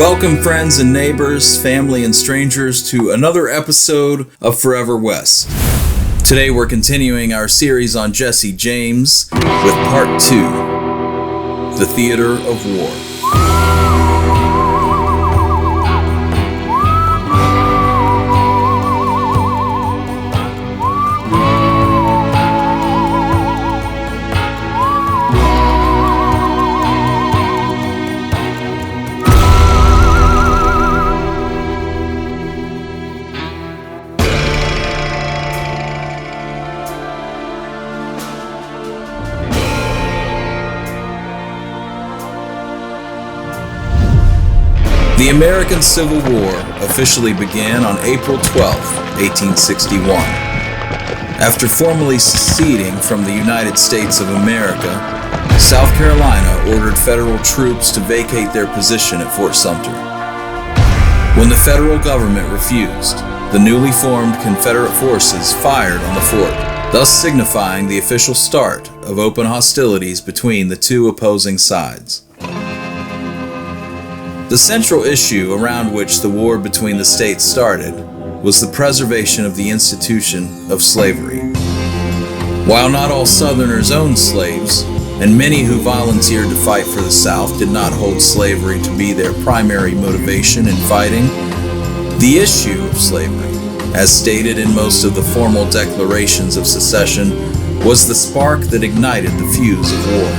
Welcome, friends and neighbors, family and strangers, to another episode of Forever West. Today we're continuing our series on Jesse James with Part 2, The Theater of War. The American Civil War officially began on April 12, 1861. After formally seceding from the United States of America, South Carolina ordered federal troops to vacate their position at Fort Sumter. When the federal government refused, the newly formed Confederate forces fired on the fort, thus signifying the official start of open hostilities between the two opposing sides. The central issue around which the war between the states started was the preservation of the institution of slavery. While not all Southerners owned slaves, and many who volunteered to fight for the South did not hold slavery to be their primary motivation in fighting, the issue of slavery, as stated in most of the formal declarations of secession, was the spark that ignited the fuse of war.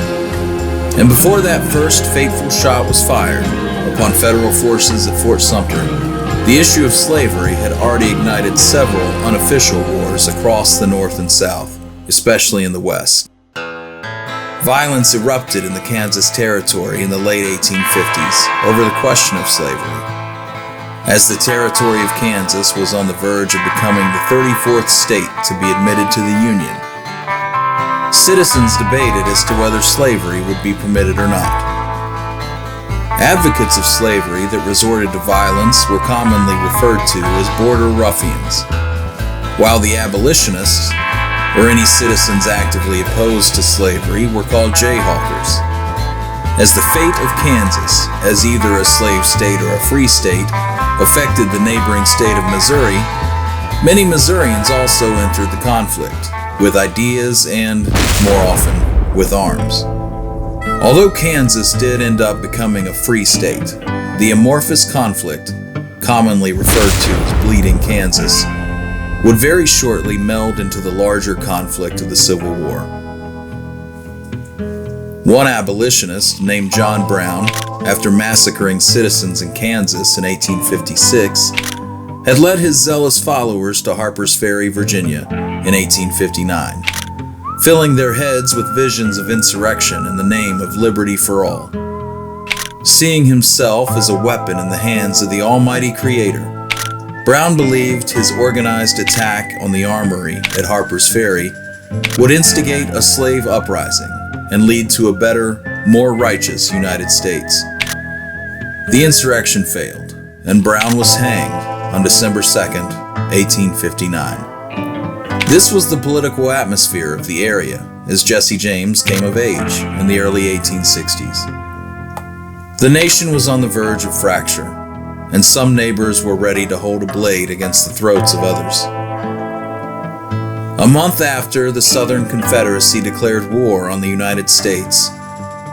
And before that first fateful shot was fired upon federal forces at Fort Sumter, the issue of slavery had already ignited several unofficial wars across the North and South, especially in the West. Violence erupted in the Kansas Territory in the late 1850s over the question of slavery. As the territory of Kansas was on the verge of becoming the 34th state to be admitted to the Union, citizens debated as to whether slavery would be permitted or not. Advocates of slavery that resorted to violence were commonly referred to as border ruffians, while the abolitionists, or any citizens actively opposed to slavery, were called jayhawkers. As the fate of Kansas, as either a slave state or a free state, affected the neighboring state of Missouri, many Missourians also entered the conflict, with ideas and, more often, with arms. Although Kansas did end up becoming a free state, the amorphous conflict, commonly referred to as Bleeding Kansas, would very shortly meld into the larger conflict of the Civil War. One abolitionist, named John Brown, after massacring citizens in Kansas in 1856, had led his zealous followers to Harper's Ferry, Virginia, in 1859. Filling their heads with visions of insurrection in the name of liberty for all. Seeing himself as a weapon in the hands of the Almighty Creator, Brown believed his organized attack on the armory at Harper's Ferry would instigate a slave uprising and lead to a better, more righteous United States. The insurrection failed, and Brown was hanged on December 2nd, 1859. This was the political atmosphere of the area as Jesse James came of age in the early 1860s. The nation was on the verge of fracture, and some neighbors were ready to hold a blade against the throats of others. A month after the Southern Confederacy declared war on the United States,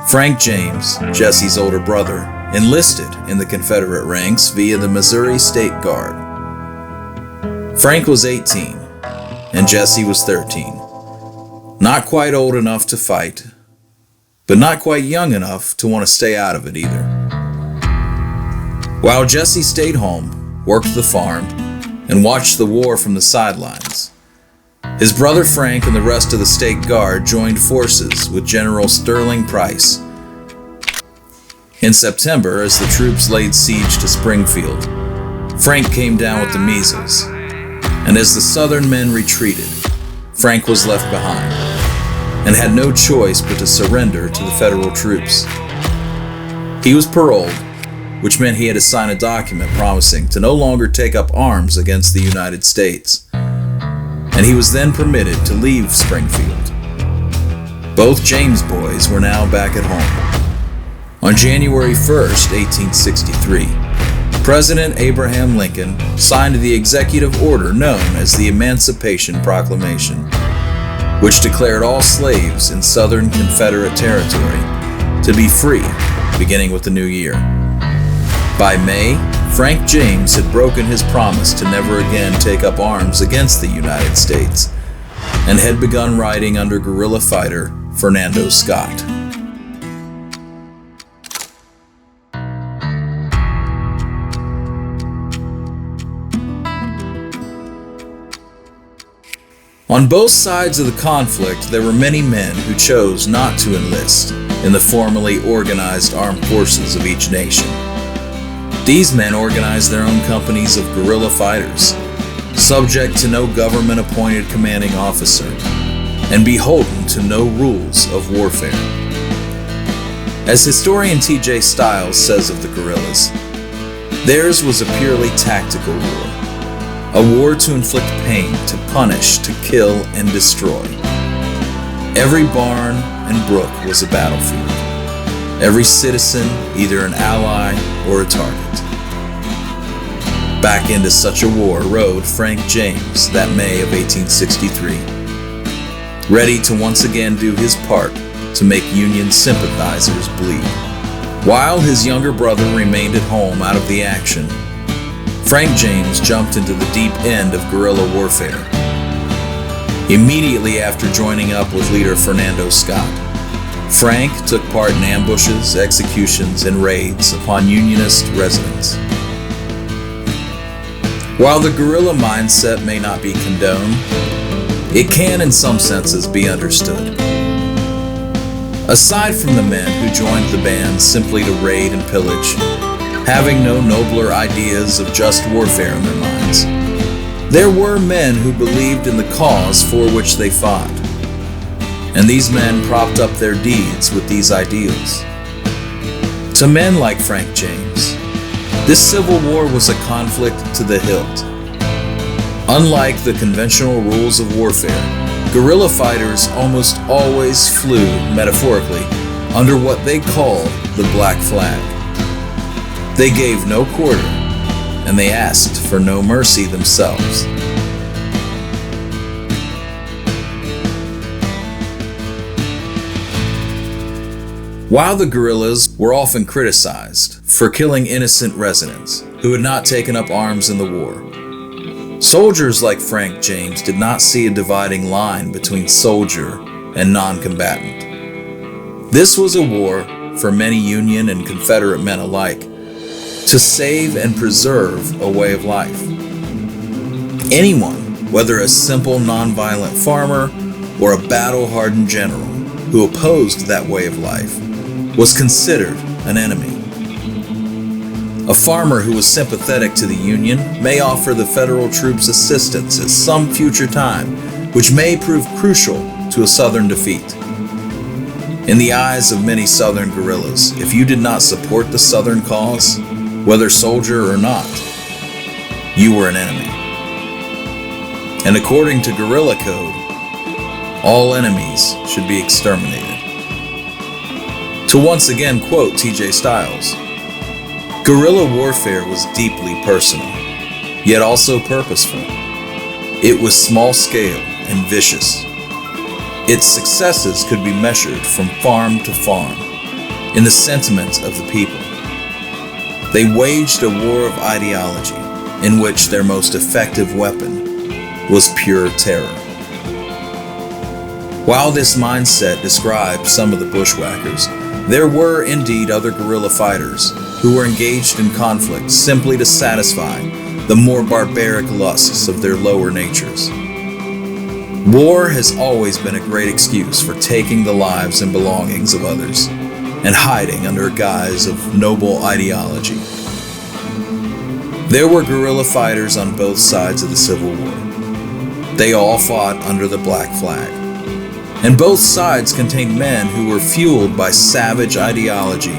Frank James, Jesse's older brother, enlisted in the Confederate ranks via the Missouri State Guard. Frank was 18. And Jesse was 13. Not quite old enough to fight, but not quite young enough to want to stay out of it either. While Jesse stayed home, worked the farm, and watched the war from the sidelines, his brother Frank and the rest of the State Guard joined forces with General Sterling Price. In September, as the troops laid siege to Springfield, Frank came down with the measles. And as the Southern men retreated, Frank was left behind and had no choice but to surrender to the federal troops. He was paroled, which meant he had to sign a document promising to no longer take up arms against the United States. And he was then permitted to leave Springfield. Both James boys were now back at home. On January 1st, 1863, President Abraham Lincoln signed the executive order known as the Emancipation Proclamation, which declared all slaves in Southern Confederate territory to be free, beginning with the new year. By May, Frank James had broken his promise to never again take up arms against the United States and had begun riding under guerrilla fighter Fernando Scott. On both sides of the conflict, there were many men who chose not to enlist in the formally organized armed forces of each nation. These men organized their own companies of guerrilla fighters, subject to no government-appointed commanding officer, and beholden to no rules of warfare. As historian T.J. Stiles says of the guerrillas, theirs was a purely tactical war. A war to inflict pain, to punish, to kill, and destroy. Every barn and brook was a battlefield. Every citizen either an ally or a target. Back into such a war rode Frank James that May of 1863, ready to once again do his part to make Union sympathizers bleed. While his younger brother remained at home out of the action, Frank James jumped into the deep end of guerrilla warfare. Immediately after joining up with leader Fernando Scott, Frank took part in ambushes, executions, and raids upon Unionist residents. While the guerrilla mindset may not be condoned, it can in some senses be understood. Aside from the men who joined the band simply to raid and pillage, having no nobler ideas of just warfare in their minds, there were men who believed in the cause for which they fought, and these men propped up their deeds with these ideals. To men like Frank James, this civil war was a conflict to the hilt. Unlike the conventional rules of warfare, guerrilla fighters almost always flew, metaphorically, under what they called the black flag. They gave no quarter, and they asked for no mercy themselves. While the guerrillas were often criticized for killing innocent residents who had not taken up arms in the war, soldiers like Frank James did not see a dividing line between soldier and non-combatant. This was a war for many Union and Confederate men alike, to save and preserve a way of life. Anyone, whether a simple nonviolent farmer or a battle-hardened general who opposed that way of life, was considered an enemy. A farmer who was sympathetic to the Union may offer the Federal troops assistance at some future time, which may prove crucial to a Southern defeat. In the eyes of many Southern guerrillas, if you did not support the Southern cause, whether soldier or not, you were an enemy. And according to guerrilla code, all enemies should be exterminated. To once again quote T.J. Stiles, guerrilla warfare was deeply personal, yet also purposeful. It was small scale and vicious. Its successes could be measured from farm to farm in the sentiment of the people. They waged a war of ideology in which their most effective weapon was pure terror. While this mindset described some of the bushwhackers, there were indeed other guerrilla fighters who were engaged in conflict simply to satisfy the more barbaric lusts of their lower natures. War has always been a great excuse for taking the lives and belongings of others and hiding under a guise of noble ideology. There were guerrilla fighters on both sides of the Civil War. They all fought under the black flag, and both sides contained men who were fueled by savage ideology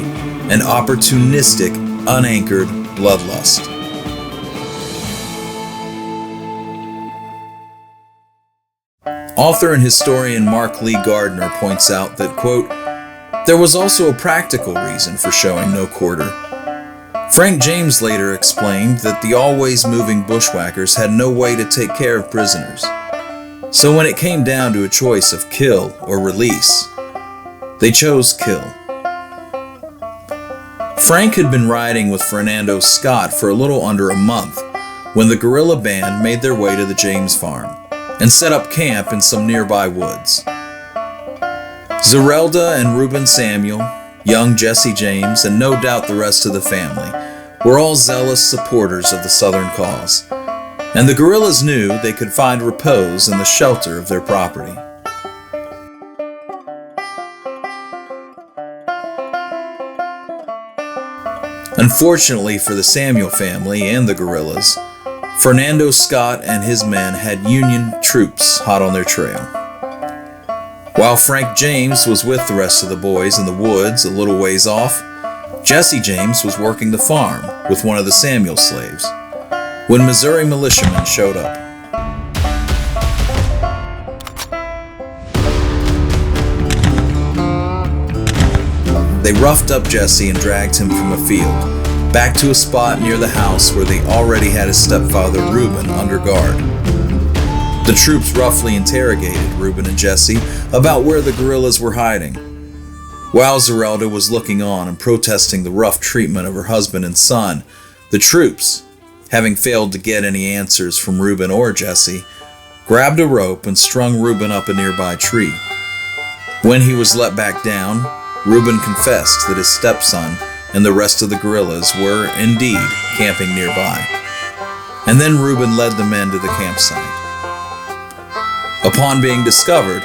and opportunistic, unanchored bloodlust. Author and historian Mark Lee Gardner points out that, quote, There was also a practical reason for showing no quarter. Frank James later explained that the always moving bushwhackers had no way to take care of prisoners. So when it came down to a choice of kill or release, they chose kill. Frank had been riding with Fernando Scott for a little under a month when the guerrilla band made their way to the James farm and set up camp in some nearby woods. Zerelda and Reuben Samuel, young Jesse James, and no doubt the rest of the family were all zealous supporters of the Southern cause, and the guerrillas knew they could find repose in the shelter of their property. Unfortunately for the Samuel family and the guerrillas, Fernando Scott and his men had Union troops hot on their trail. While Frank James was with the rest of the boys in the woods a little ways off, Jesse James was working the farm with one of the Samuel slaves when Missouri militiamen showed up. They roughed up Jesse and dragged him from a field back to a spot near the house where they already had his stepfather Reuben under guard. The troops roughly interrogated Reuben and Jesse about where the guerrillas were hiding. While Zerelda was looking on and protesting the rough treatment of her husband and son, the troops, having failed to get any answers from Reuben or Jesse, grabbed a rope and strung Reuben up a nearby tree. When he was let back down, Reuben confessed that his stepson and the rest of the guerrillas were, indeed, camping nearby. And then Reuben led the men to the campsite. Upon being discovered,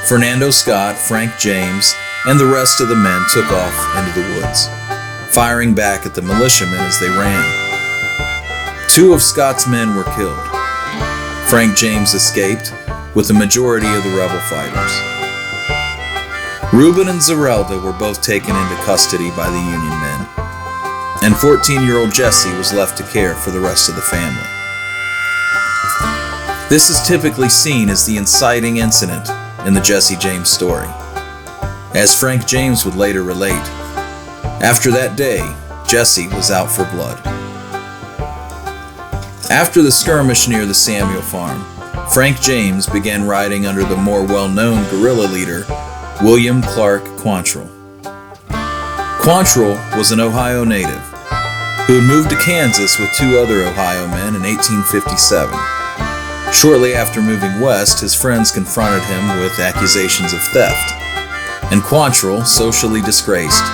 Fernando Scott, Frank James, and the rest of the men took off into the woods, firing back at the militiamen as they ran. 2 of Scott's men were killed. Frank James escaped, with the majority of the rebel fighters. Reuben and Zerelda were both taken into custody by the Union men, and 14-year-old Jesse was left to care for the rest of the family. This is typically seen as the inciting incident in the Jesse James story. As Frank James would later relate, after that day, Jesse was out for blood. After the skirmish near the Samuel farm, Frank James began riding under the more well-known guerrilla leader, William Clark Quantrill. Quantrill was an Ohio native who had moved to Kansas with 2 other Ohio men in 1857. Shortly after moving west, his friends confronted him with accusations of theft, and Quantrill, socially disgraced,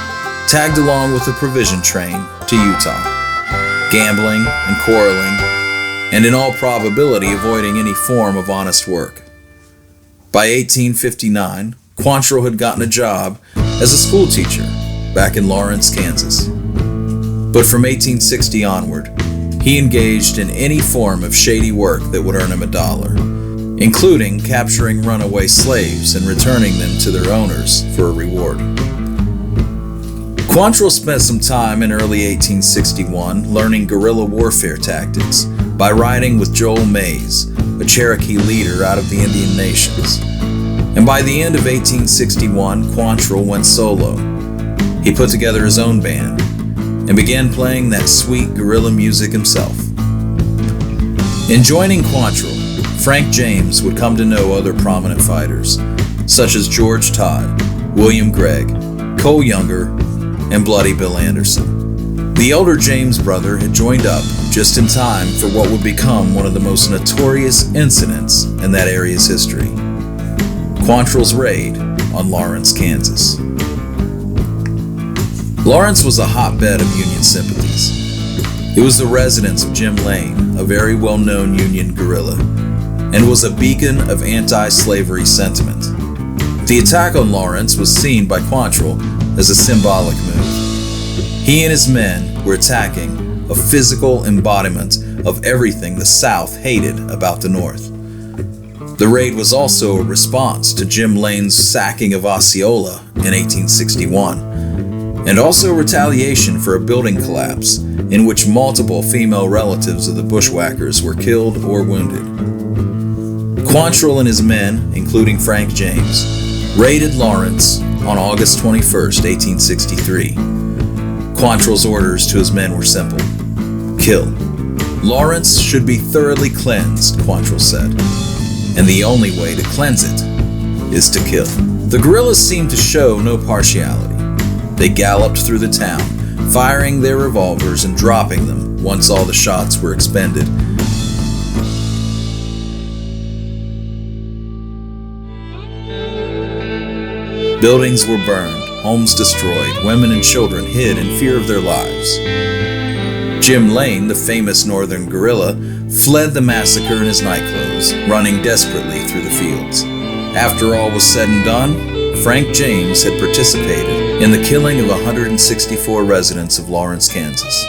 tagged along with the provision train to Utah, gambling and quarreling, and in all probability avoiding any form of honest work. By 1859, Quantrill had gotten a job as a school teacher back in Lawrence, Kansas. But from 1860 onward, he engaged in any form of shady work that would earn him $1, including capturing runaway slaves and returning them to their owners for a reward. Quantrill spent some time in early 1861 learning guerrilla warfare tactics by riding with Joel Mays, a Cherokee leader out of the Indian Nations. And by the end of 1861, Quantrill went solo. He put together his own band and began playing that sweet guerrilla music himself. In joining Quantrill, Frank James would come to know other prominent fighters, such as George Todd, William Gregg, Cole Younger, and Bloody Bill Anderson. The elder James brother had joined up just in time for what would become one of the most notorious incidents in that area's history: Quantrill's raid on Lawrence, Kansas. Lawrence was a hotbed of Union sympathies. It was the residence of Jim Lane, a very well-known Union guerrilla, and was a beacon of anti-slavery sentiment. The attack on Lawrence was seen by Quantrill as a symbolic move. He and his men were attacking a physical embodiment of everything the South hated about the North. The raid was also a response to Jim Lane's sacking of Osceola in 1861, and also retaliation for a building collapse in which multiple female relatives of the bushwhackers were killed or wounded. Quantrill and his men, including Frank James, raided Lawrence on August 21st, 1863. Quantrill's orders to his men were simple: kill. Lawrence should be thoroughly cleansed, Quantrill said, and the only way to cleanse it is to kill. The guerrillas seemed to show no partiality. They galloped through the town, firing their revolvers and dropping them once all the shots were expended. Buildings were burned, homes destroyed, women and children hid in fear of their lives. Jim Lane, the famous northern guerrilla, fled the massacre in his nightclothes, running desperately through the fields. After all was said and done, Frank James had participated in the killing of 164 residents of Lawrence, Kansas.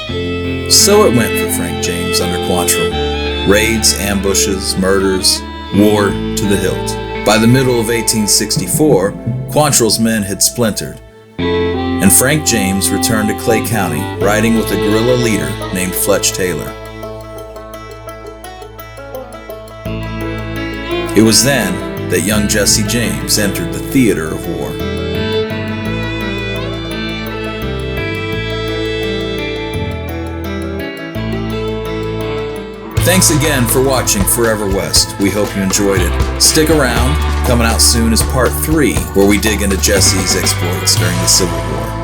So it went for Frank James under Quantrill. Raids, ambushes, murders, war to the hilt. By the middle of 1864, Quantrill's men had splintered, and Frank James returned to Clay County, riding with a guerrilla leader named Fletch Taylor. It was then that young Jesse James entered the theater of war. Thanks again for watching Forever West. We hope you enjoyed it. Stick around. Coming out soon is part 3, where we dig into Jesse's exploits during the Civil War.